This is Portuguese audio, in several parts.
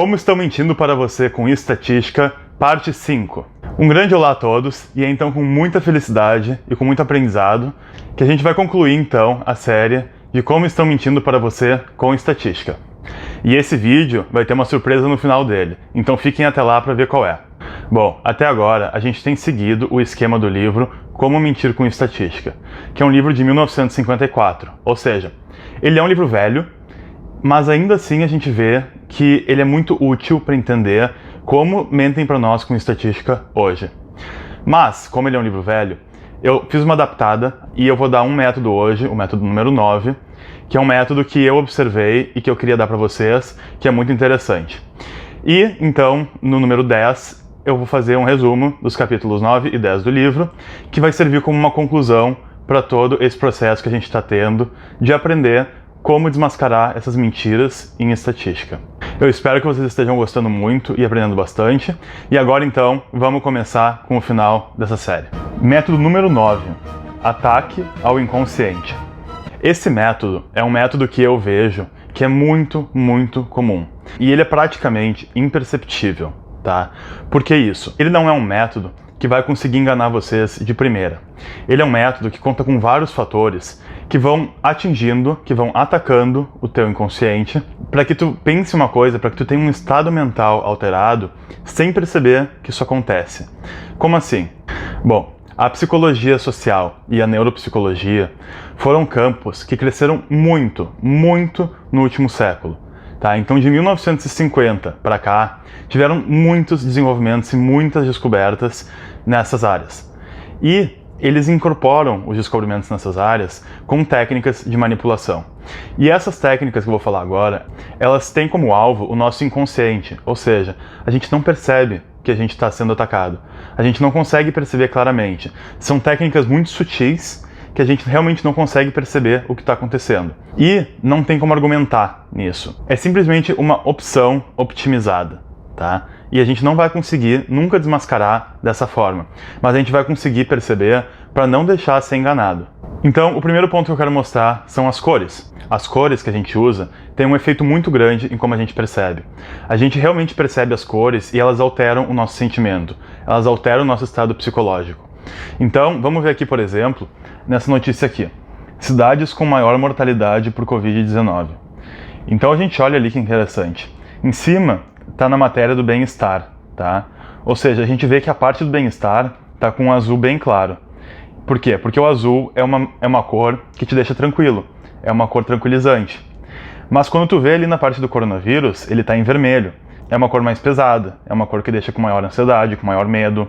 Como estou mentindo para você com estatística, parte 5. Um grande olá a todos, e é então com muita felicidade e com muito aprendizado que a gente vai concluir então a série de como estão mentindo para você com estatística. E esse vídeo vai ter uma surpresa no final dele, então fiquem até lá para ver qual é. Bom, até agora a gente tem seguido o esquema do livro Como Mentir com Estatística, que é um livro de 1954, ou seja, ele é um livro velho, mas ainda assim a gente vê que ele é muito útil para entender como mentem para nós com estatística hoje. Mas, como ele é um livro velho, eu fiz uma adaptada e eu vou dar um método hoje, o método número 9, que é um método que eu observei e que eu queria dar para vocês, que é muito interessante. E, então, no número 10, eu vou fazer um resumo dos capítulos 9 e 10 do livro, que vai servir como uma conclusão para todo esse processo que a gente está tendo de aprender como desmascarar essas mentiras em estatística. Eu espero que vocês estejam gostando muito e aprendendo bastante. E agora então, vamos começar com o final dessa série. Método número 9. Ataque ao inconsciente. Esse método é um método que eu vejo que é muito comum. E ele é praticamente imperceptível, tá? Por que isso? Ele não é um método que vai conseguir enganar vocês de primeira. Ele é um método que conta com vários fatores que vão atingindo, que vão atacando o teu inconsciente, para que tu pense uma coisa, para que tu tenha um estado mental alterado, sem perceber que isso acontece. Como assim? Bom, a psicologia social e a neuropsicologia foram campos que cresceram muito no último século. Tá? Então, de 1950 para cá, tiveram muitos desenvolvimentos e muitas descobertas nessas áreas. E eles incorporam os descobrimentos nessas áreas com técnicas de manipulação. E essas técnicas que eu vou falar agora, elas têm como alvo o nosso inconsciente, ou seja, a gente não percebe que a gente está sendo atacado. A gente não consegue perceber claramente. São técnicas muito sutis que a gente realmente não consegue perceber o que está acontecendo. E não tem como argumentar nisso. É simplesmente uma opção optimizada, tá? E a gente não vai conseguir nunca desmascarar dessa forma. Mas a gente vai conseguir perceber para não deixar ser enganado. Então, o primeiro ponto que eu quero mostrar são as cores. As cores que a gente usa têm um efeito muito grande em como a gente percebe. A gente realmente percebe as cores e elas alteram o nosso sentimento. Elas alteram o nosso estado psicológico. Então, vamos ver aqui, por exemplo, nessa notícia aqui. Cidades com maior mortalidade por Covid-19. Então a gente olha ali que interessante. Em cima está na matéria do bem-estar, tá? Ou seja, a gente vê que a parte do bem-estar está com um azul bem claro. Por quê? Porque o azul é uma cor que te deixa tranquilo. É uma cor tranquilizante. Mas quando tu vê ali na parte do coronavírus, ele está em vermelho. É uma cor mais pesada. É uma cor que deixa com maior ansiedade, com maior medo.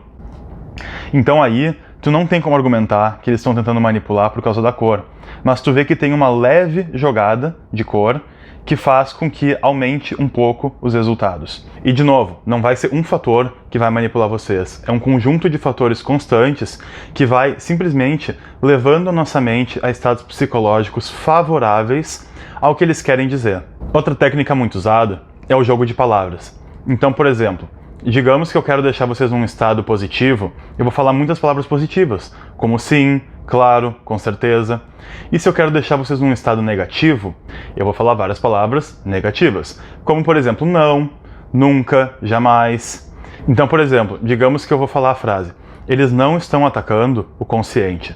Então aí, tu não tem como argumentar que eles estão tentando manipular por causa da cor. Mas tu vê que tem uma leve jogada de cor que faz com que aumente um pouco os resultados. E de novo, não vai ser um fator que vai manipular vocês. É um conjunto de fatores constantes que vai simplesmente levando a nossa mente a estados psicológicos favoráveis ao que eles querem dizer. Outra técnica muito usada é o jogo de palavras. Então, por exemplo, digamos que eu quero deixar vocês num estado positivo, eu vou falar muitas palavras positivas, como sim, claro, com certeza. E se eu quero deixar vocês num estado negativo, eu vou falar várias palavras negativas, como por exemplo, não, nunca, jamais. Então, por exemplo, digamos que eu vou falar a frase, eles não estão atacando o consciente.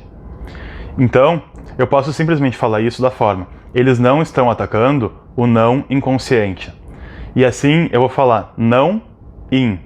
Então, eu posso simplesmente falar isso da forma, eles não estão atacando o não inconsciente. E assim eu vou falar não, in.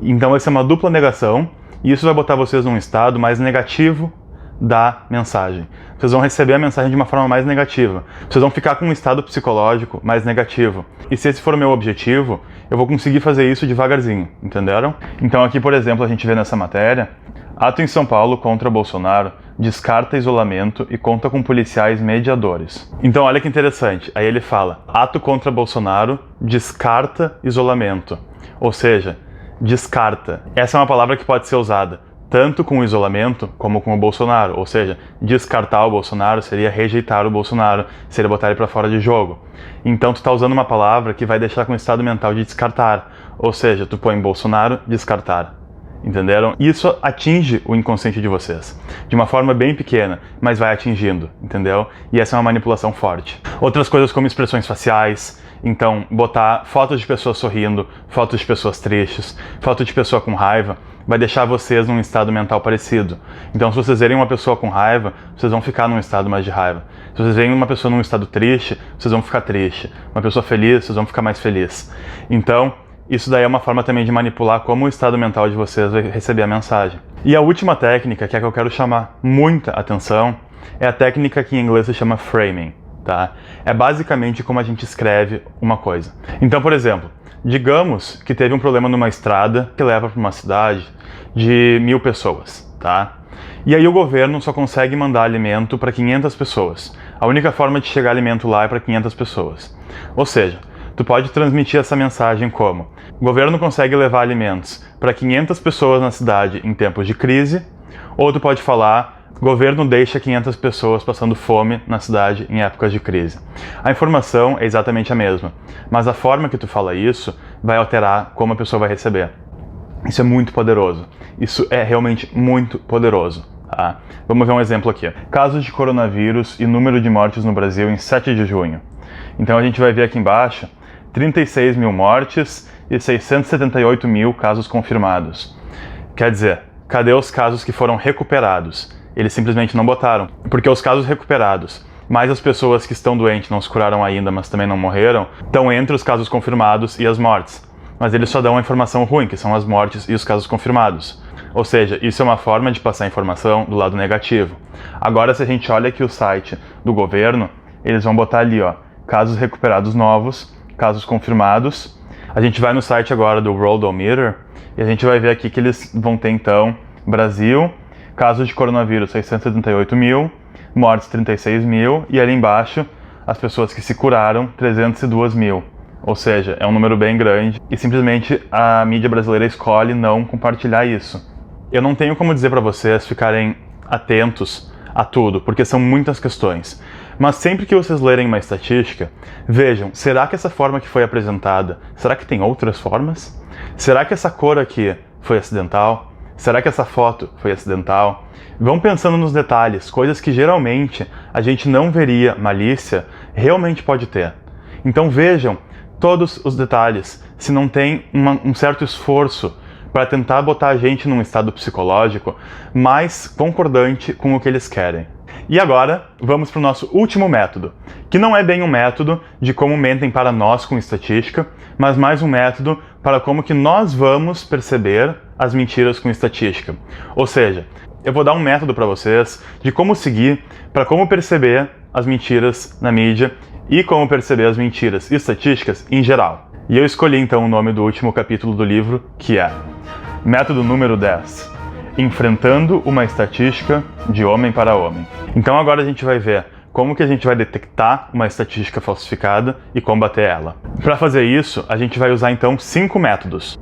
Então vai ser uma dupla negação e isso vai botar vocês num estado mais negativo da mensagem. Vocês vão receber a mensagem de uma forma mais negativa. Vocês vão ficar com um estado psicológico mais negativo. E se esse for o meu objetivo, eu vou conseguir fazer isso devagarzinho, entenderam? Então aqui, por exemplo, a gente vê nessa matéria, ato em São Paulo contra Bolsonaro descarta isolamento e conta com policiais mediadores. Então olha que interessante, aí ele fala, ato contra Bolsonaro descarta isolamento. Ou seja, descarta. Essa é uma palavra que pode ser usada tanto com o isolamento como com o Bolsonaro. Ou seja, descartar o Bolsonaro seria rejeitar o Bolsonaro, seria botar ele para fora de jogo. Então tu está usando uma palavra que vai deixar com o estado mental de descartar. Ou seja, tu põe Bolsonaro, descartar. Entenderam? Isso atinge o inconsciente de vocês, de uma forma bem pequena, mas vai atingindo, entendeu? E essa é uma manipulação forte. Outras coisas como expressões faciais, então botar fotos de pessoas sorrindo, fotos de pessoas tristes, foto de pessoa com raiva, vai deixar vocês num estado mental parecido. Então se vocês verem uma pessoa com raiva, vocês vão ficar num estado mais de raiva. Se vocês verem uma pessoa num estado triste, vocês vão ficar triste. Uma pessoa feliz, vocês vão ficar mais feliz. Então, isso daí é uma forma também de manipular como o estado mental de vocês vai receber a mensagem. E a última técnica, que é a que eu quero chamar muita atenção, é a técnica que em inglês se chama framing, tá? É basicamente como a gente escreve uma coisa. Então, por exemplo, digamos que teve um problema numa estrada que leva para uma cidade de 1000 pessoas, tá? E aí o governo só consegue mandar alimento para 500 pessoas. A única forma de chegar alimento lá é para 500 pessoas. Ou seja, tu pode transmitir essa mensagem como: o governo consegue levar alimentos para 500 pessoas na cidade em tempos de crise, ou tu pode falar: o governo deixa 500 pessoas passando fome na cidade em épocas de crise. A informação é exatamente a mesma, mas a forma que tu fala isso vai alterar como a pessoa vai receber. Isso é muito poderoso. Isso é realmente muito poderoso. Tá? Vamos ver um exemplo aqui. Casos de coronavírus e número de mortes no Brasil em 7 de junho. Então a gente vai ver aqui embaixo 36 mil mortes e 678 mil casos confirmados. Quer dizer, cadê os casos que foram recuperados? Eles simplesmente não botaram, porque os casos recuperados, mais as pessoas que estão doentes, não se curaram ainda, mas também não morreram, estão entre os casos confirmados e as mortes. Mas eles só dão a informação ruim, que são as mortes e os casos confirmados. Ou seja, isso é uma forma de passar a informação do lado negativo. Agora, se a gente olha aqui o site do governo, eles vão botar ali, ó, casos recuperados novos, casos confirmados. A gente vai no site agora do Worldometer e a gente vai ver aqui que eles vão ter então Brasil, casos de coronavírus 678 mil, mortes 36 mil e ali embaixo as pessoas que se curaram 302 mil. Ou seja, é um número bem grande e simplesmente a mídia brasileira escolhe não compartilhar isso. Eu não tenho como dizer para vocês ficarem atentos a tudo, porque são muitas questões. Mas sempre que vocês lerem uma estatística, vejam, será que essa forma que foi apresentada, será que tem outras formas? Será que essa cor aqui foi acidental? Será que essa foto foi acidental? Vão pensando nos detalhes, coisas que geralmente a gente não veria malícia, realmente pode ter. Então vejam todos os detalhes, se não tem um certo esforço para tentar botar a gente num estado psicológico mais concordante com o que eles querem. E agora, vamos para o nosso último método, que não é bem um método de como mentem para nós com estatística, mas mais um método para como que nós vamos perceber as mentiras com estatística. Ou seja, eu vou dar um método para vocês de como seguir para como perceber as mentiras na mídia e como perceber as mentiras estatísticas em geral. E eu escolhi então o nome do último capítulo do livro, que é Método número 10. Enfrentando uma estatística de homem para homem. Então agora a gente vai ver como que a gente vai detectar uma estatística falsificada e combater ela. Para fazer isso, a gente vai usar então 5 métodos.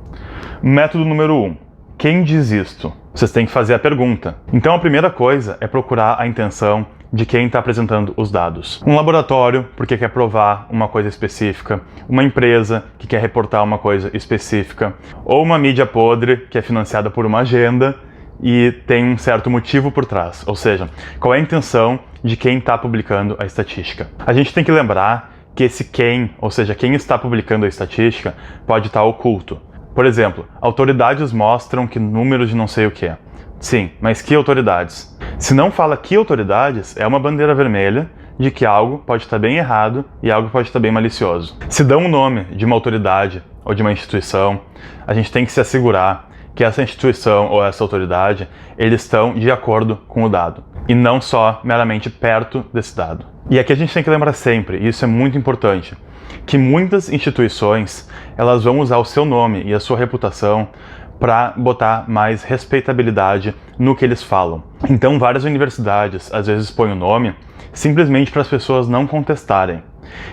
Método número 1. Quem diz isto? Vocês têm que fazer a pergunta. Então a primeira coisa é procurar a intenção de quem está apresentando os dados. Um laboratório, porque quer provar uma coisa específica, uma empresa que quer reportar uma coisa específica, ou uma mídia podre que é financiada por uma agenda e tem um certo motivo por trás. Ou seja, qual é a intenção de quem está publicando a estatística. A gente tem que lembrar que esse quem, ou seja, quem está publicando a estatística, pode estar oculto. Por exemplo, autoridades mostram que números de não sei o que. Sim, mas que autoridades? Se não fala que autoridades, é uma bandeira vermelha de que algo pode estar bem errado e algo pode estar bem malicioso. Se dão o nome de uma autoridade ou de uma instituição, a gente tem que se assegurar que essa instituição ou essa autoridade, eles estão de acordo com o dado, e não só meramente perto desse dado. E aqui a gente tem que lembrar sempre, e isso é muito importante, que muitas instituições, elas vão usar o seu nome e a sua reputação para botar mais respeitabilidade no que eles falam. Então várias universidades às vezes põem o nome simplesmente para as pessoas não contestarem.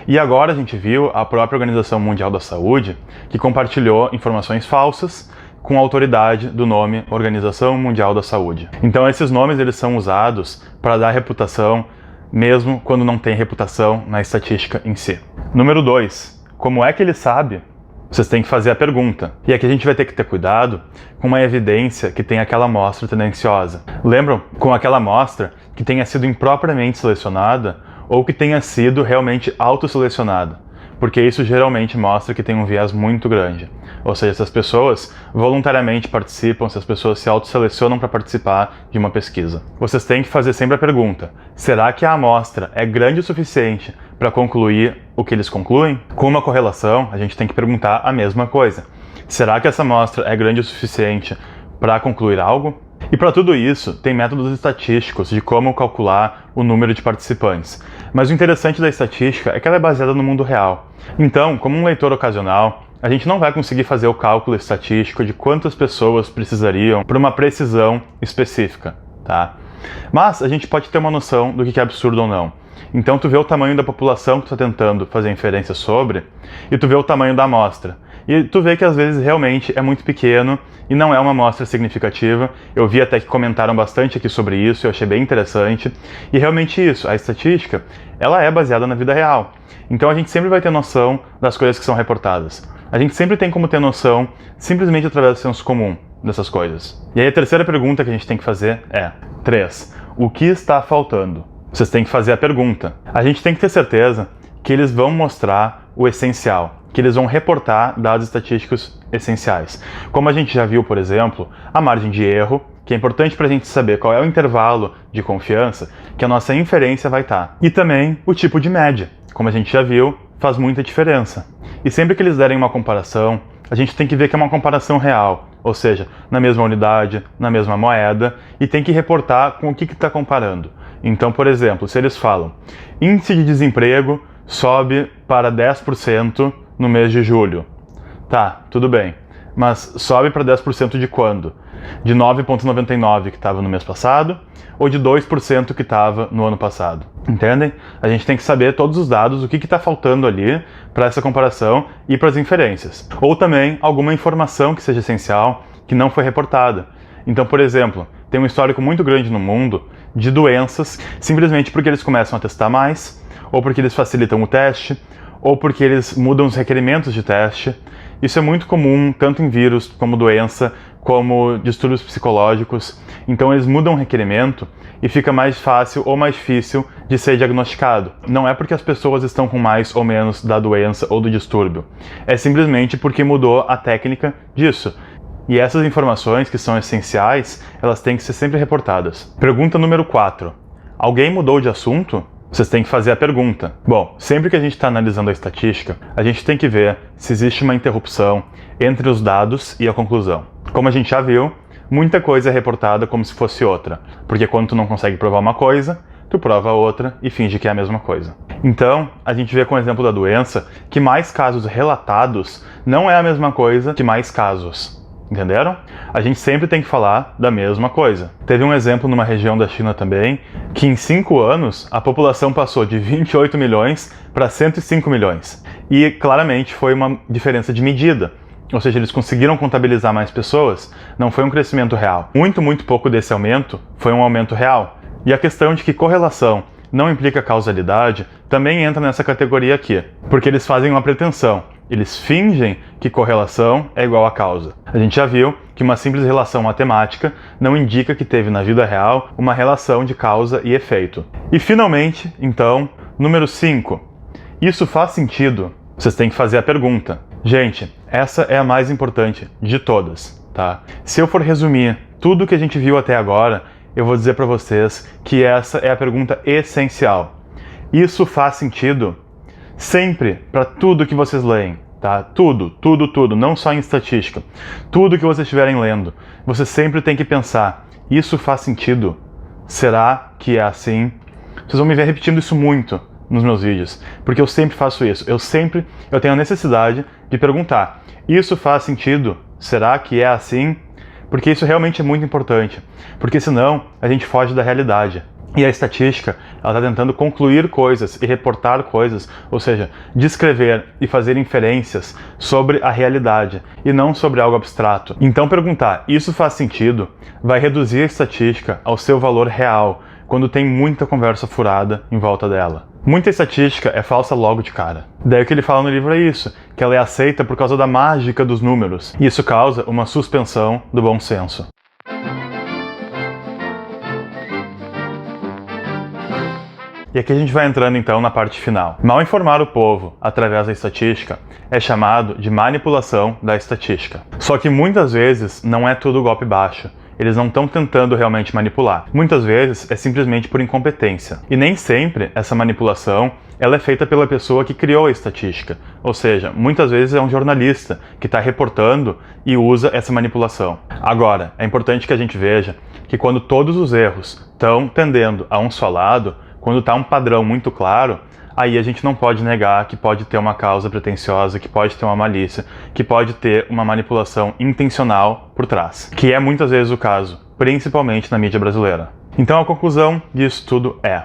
E agora a gente viu a própria Organização Mundial da Saúde que compartilhou informações falsas com a autoridade do nome Organização Mundial da Saúde. Então esses nomes eles são usados para dar reputação mesmo quando não tem reputação na estatística em si. Número 2. Como é que ele sabe Vocês têm que fazer a pergunta. E aqui a gente vai ter que ter cuidado com uma evidência que tem aquela amostra tendenciosa. Lembram? Com aquela amostra que tenha sido impropriamente selecionada ou que tenha sido realmente autoselecionada. Porque isso geralmente mostra que tem um viés muito grande. Ou seja, se as pessoas voluntariamente participam, se as pessoas se autoselecionam para participar de uma pesquisa. Vocês têm que fazer sempre a pergunta: será que a amostra é grande o suficiente para concluir o que eles concluem? Com uma correlação, a gente tem que perguntar a mesma coisa. Será que essa amostra é grande o suficiente para concluir algo? E para tudo isso, tem métodos estatísticos de como calcular o número de participantes. Mas o interessante da estatística é que ela é baseada no mundo real. Então, como um leitor ocasional, a gente não vai conseguir fazer o cálculo estatístico de quantas pessoas precisariam para uma precisão específica, tá? Mas a gente pode ter uma noção do que é absurdo ou não. Então tu vê o tamanho da população que tu está tentando fazer inferência sobre, e tu vê o tamanho da amostra. E tu vê que às vezes realmente é muito pequeno e não é uma amostra significativa. Eu vi até que comentaram bastante aqui sobre isso, eu achei bem interessante. E realmente isso, a estatística, ela é baseada na vida real. Então a gente sempre vai ter noção das coisas que são reportadas. A gente sempre tem como ter noção, simplesmente através do senso comum, dessas coisas. E aí a terceira pergunta que a gente tem que fazer é: 3. O que está faltando? Vocês têm que fazer a pergunta. A gente tem que ter certeza que eles vão mostrar o essencial, que eles vão reportar dados estatísticos essenciais. Como a gente já viu, por exemplo, a margem de erro, que é importante para a gente saber qual é o intervalo de confiança que a nossa inferência vai estar. E também o tipo de média, como a gente já viu, faz muita diferença. E sempre que eles derem uma comparação, a gente tem que ver que é uma comparação real, ou seja, na mesma unidade, na mesma moeda, e tem que reportar com o que está comparando. Então, por exemplo, se eles falam índice de desemprego sobe para 10% no mês de julho. Tá, tudo bem. Mas sobe para 10% de quando? De 9,99 que estava no mês passado ou de 2% que estava no ano passado? Entendem? A gente tem que saber todos os dados, o que está faltando ali para essa comparação e para as inferências. Ou também alguma informação que seja essencial que não foi reportada. Então, por exemplo, tem um histórico muito grande no mundo de doenças simplesmente porque eles começam a testar mais, ou porque eles facilitam o teste, ou porque eles mudam os requerimentos de teste. Isso é muito comum, tanto em vírus, como doença, como distúrbios psicológicos. Então eles mudam o requerimento e fica mais fácil ou mais difícil de ser diagnosticado. Não é porque as pessoas estão com mais ou menos da doença ou do distúrbio. É simplesmente porque mudou a técnica disso. E essas informações, que são essenciais, elas têm que ser sempre reportadas. Pergunta número 4. Alguém mudou de assunto? Vocês têm que fazer a pergunta. Bom, sempre que a gente está analisando a estatística, a gente tem que ver se existe uma interrupção entre os dados e a conclusão. Como a gente já viu, muita coisa é reportada como se fosse outra, porque quando tu não consegue provar uma coisa, tu prova outra e finge que é a mesma coisa. Então, a gente vê com o exemplo da doença que mais casos relatados não é a mesma coisa que mais casos. Entenderam? A gente sempre tem que falar da mesma coisa. Teve um exemplo numa região da China também, que em 5 anos a população passou de 28 milhões para 105 milhões. E claramente foi uma diferença de medida. Ou seja, eles conseguiram contabilizar mais pessoas, não foi um crescimento real. Muito pouco desse aumento foi um aumento real. E a questão de que correlação não implica causalidade também entra nessa categoria aqui, porque eles fazem uma pretensão. Eles fingem que correlação é igual a causa. A gente já viu que uma simples relação matemática não indica que teve na vida real uma relação de causa e efeito. E finalmente, então, número 5. Isso faz sentido? Vocês têm que fazer a pergunta. Gente, essa é a mais importante de todas, tá? Se eu for resumir tudo que a gente viu até agora, eu vou dizer para vocês que essa é a pergunta essencial. Isso faz sentido? Sempre, para tudo que vocês leem, tá? Tudo, não só em estatística. Tudo que vocês estiverem lendo, você sempre tem que pensar, isso faz sentido? Será que é assim? Vocês vão me ver repetindo isso muito nos meus vídeos, porque eu sempre faço isso. Eu tenho a necessidade de perguntar, isso faz sentido? Será que é assim? Porque isso realmente é muito importante, porque senão a gente foge da realidade. E a estatística, ela está tentando concluir coisas e reportar coisas, ou seja, descrever e fazer inferências sobre a realidade e não sobre algo abstrato. Então perguntar, isso faz sentido? Vai reduzir a estatística ao seu valor real, quando tem muita conversa furada em volta dela. Muita estatística é falsa logo de cara. Daí o que ele fala no livro é isso, que ela é aceita por causa da mágica dos números. E isso causa uma suspensão do bom senso. E aqui a gente vai entrando então na parte final. Mal informar o povo através da estatística é chamado de manipulação da estatística. Só que muitas vezes não é tudo golpe baixo. Eles não estão tentando realmente manipular. Muitas vezes é simplesmente por incompetência. E nem sempre essa manipulação ela é feita pela pessoa que criou a estatística. Ou seja, muitas vezes é um jornalista que está reportando e usa essa manipulação. Agora, é importante que a gente veja que quando todos os erros estão tendendo a um só lado, quando está um padrão muito claro, aí a gente não pode negar que pode ter uma causa pretensiosa, que pode ter uma malícia, que pode ter uma manipulação intencional por trás. Que é muitas vezes o caso, principalmente na mídia brasileira. Então a conclusão disso tudo é: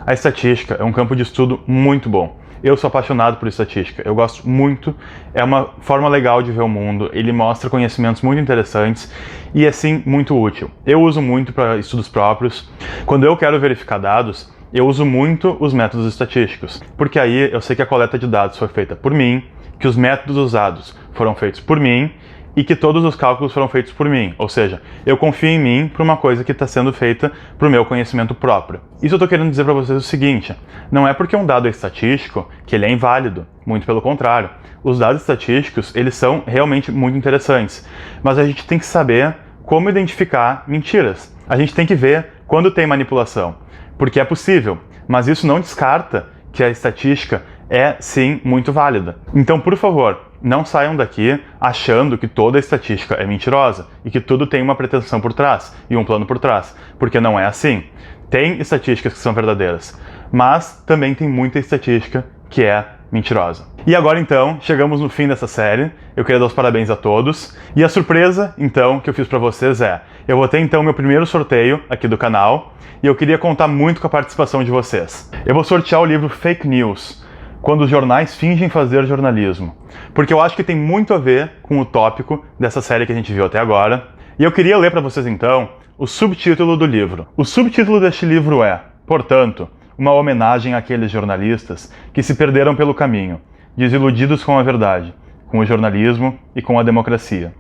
a estatística é um campo de estudo muito bom. Eu sou apaixonado por estatística, eu gosto muito, é uma forma legal de ver o mundo, ele mostra conhecimentos muito interessantes e assim muito útil. Eu uso muito para estudos próprios. Quando eu quero verificar dados, eu uso muito os métodos estatísticos, porque aí eu sei que a coleta de dados foi feita por mim, que os métodos usados foram feitos por mim e que todos os cálculos foram feitos por mim. Ou seja, eu confio em mim para uma coisa que está sendo feita para o meu conhecimento próprio. Isso eu estou querendo dizer para vocês o seguinte: não é porque um dado é estatístico que ele é inválido, muito pelo contrário. Os dados estatísticos, eles são realmente muito interessantes, mas a gente tem que saber como identificar mentiras. A gente tem que ver quando tem manipulação. Porque é possível, mas isso não descarta que a estatística é sim muito válida. Então, por favor, não saiam daqui achando que toda a estatística é mentirosa e que tudo tem uma pretensão por trás e um plano por trás, porque não é assim. Tem estatísticas que são verdadeiras, mas também tem muita estatística que é mentirosa. E agora então, chegamos no fim dessa série. Eu queria dar os parabéns a todos. E a surpresa, então, que eu fiz pra vocês é: eu vou ter então meu primeiro sorteio aqui do canal, e eu queria contar muito com a participação de vocês. Eu vou sortear o livro Fake News, quando os jornais fingem fazer jornalismo, porque eu acho que tem muito a ver com o tópico dessa série que a gente viu até agora. E eu queria ler pra vocês então o subtítulo do livro. O subtítulo deste livro é, portanto, uma homenagem àqueles jornalistas que se perderam pelo caminho, desiludidos com a verdade, com o jornalismo e com a democracia.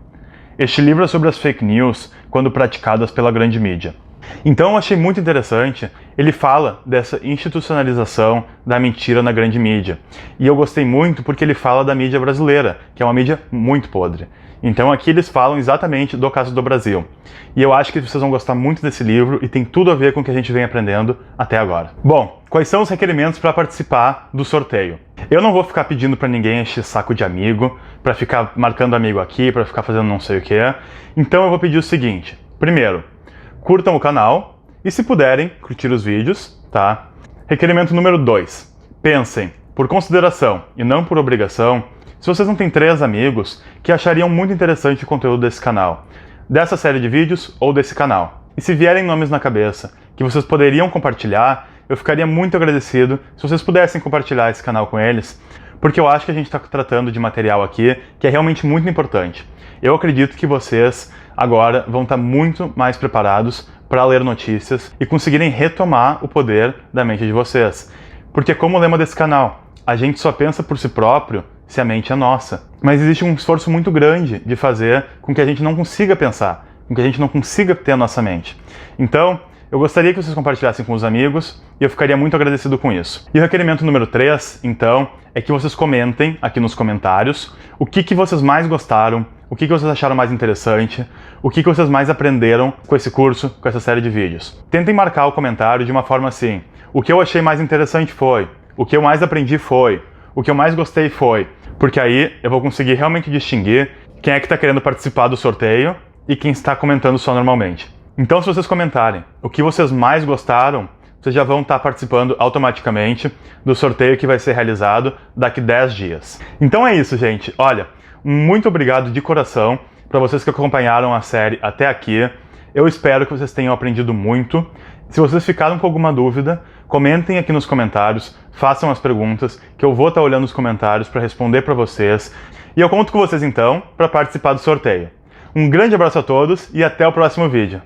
Este livro é sobre as fake news quando praticadas pela grande mídia. Então eu achei muito interessante, ele fala dessa institucionalização da mentira na grande mídia. E eu gostei muito porque ele fala da mídia brasileira, que é uma mídia muito podre. Então aqui eles falam exatamente do caso do Brasil. E eu acho que vocês vão gostar muito desse livro e tem tudo a ver com o que a gente vem aprendendo até agora. Bom, quais são os requerimentos para participar do sorteio? Eu não vou ficar pedindo para ninguém encher saco de amigo, para ficar marcando amigo aqui, para ficar fazendo não sei o que. Então eu vou pedir o seguinte: primeiro, curtam o canal e, se puderem, curtir os vídeos, tá? Requerimento número 2. Pensem, por consideração e não por obrigação, se vocês não têm 3 amigos que achariam muito interessante o conteúdo desse canal, dessa série de vídeos ou desse canal. E se vierem nomes na cabeça que vocês poderiam compartilhar, eu ficaria muito agradecido se vocês pudessem compartilhar esse canal com eles, porque eu acho que a gente está tratando de material aqui que é realmente muito importante. Eu acredito que vocês agora vão estar muito mais preparados para ler notícias e conseguirem retomar o poder da mente de vocês. Porque, como o lema desse canal, a gente só pensa por si próprio se a mente é nossa. Mas existe um esforço muito grande de fazer com que a gente não consiga pensar, com que a gente não consiga ter a nossa mente. Então, eu gostaria que vocês compartilhassem com os amigos e eu ficaria muito agradecido com isso. E o requerimento número 3, então, é que vocês comentem aqui nos comentários o que vocês mais gostaram, o que vocês acharam mais interessante, o que vocês mais aprenderam com esse curso, com essa série de vídeos. Tentem marcar o comentário de uma forma assim: o que eu achei mais interessante foi, o que eu mais aprendi foi, o que eu mais gostei foi, porque aí eu vou conseguir realmente distinguir quem é que está querendo participar do sorteio e quem está comentando só normalmente. Então, se vocês comentarem o que vocês mais gostaram, vocês já vão estar participando automaticamente do sorteio que vai ser realizado daqui 10 dias. Então é isso, gente. Olha, muito obrigado de coração para vocês que acompanharam a série até aqui. Eu espero que vocês tenham aprendido muito. Se vocês ficaram com alguma dúvida, comentem aqui nos comentários, façam as perguntas, que eu vou estar olhando os comentários para responder para vocês. E eu conto com vocês então para participar do sorteio. Um grande abraço a todos e até o próximo vídeo.